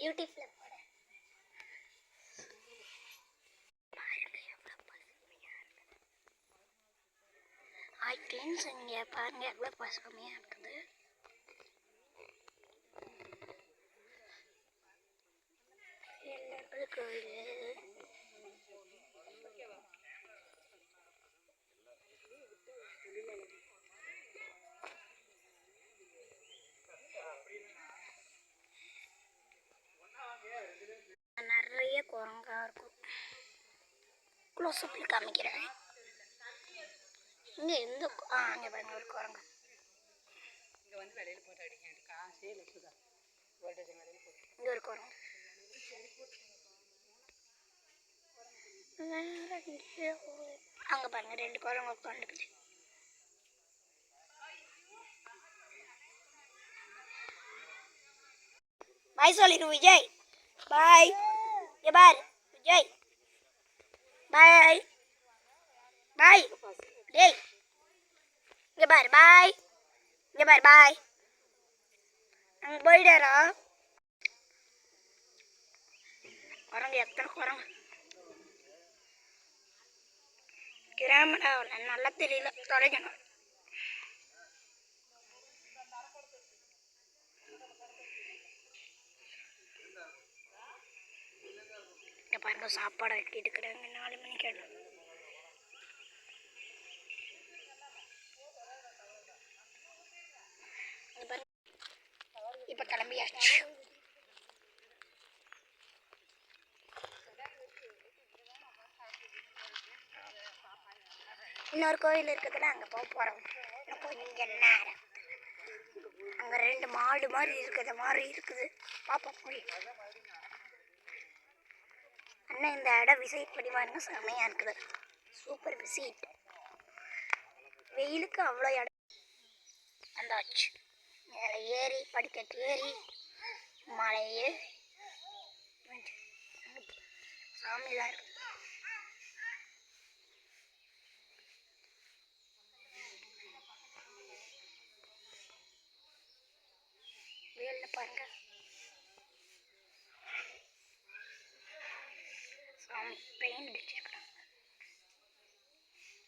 யூடியூப்ல போட பாருங்க எவ்வளோ பசுமையாக இருக்குது. கிளீன்ஸ் இங்கே பாருங்க எவ்வளோ பசுமையாக இருக்குது. எல்லாருக்கும் கோயில் நிறைய குரங்கா இருக்கும். க்ளோஸ்அப்பில் காமிக்கிறேன். இங்கே எந்த அங்கே பாருங்க ஒரு குரங்கு. இங்கே வந்து வெளியில் போட்டு அடிக்க காசே இருக்குதா இங்கே ஒரு குரங்கு. அங்கே பாருங்க 2 குரங்கு உட்காந்துக்குது. பாய் சொல்லிடு விஜய். பாய். இங்கே பார் விஜய். பாய் பாய். டேய் இங்கே பார் பாய். இங்கே பார் பாய். அங்கே போயிடாரா குரங்கு. எத்தனை குரங்கு கிராமடா நல்லா தெரியல தொலைக்கணும். இங்கே பாருங்க சாப்பாடு வைக்கிட்டு இருக்கிறாங்க 4 மணிக்கு. இப்போ கிளம்பியாச்சு. இன்னொரு கோயில் இருக்குதுல்ல அங்கே போக போகிறோம். கொஞ்சம் நேரம் அங்கே 2 மாடு மாதிரி இருக்குது மாதிரி இருக்குது. பார்ப்போம் போய். அண்ணா இந்த இடம் விசிட் பண்ணி பாருங்க செமையாக இருக்குது. Super visit. வெயிலுக்கு அவ்வளோ இடம் வந்தாச்சு. மேலே ஏறி படிக்கட்டு ஏறி மலையே சாமி தான் இருக்குது. வெயிலில் பாருங்க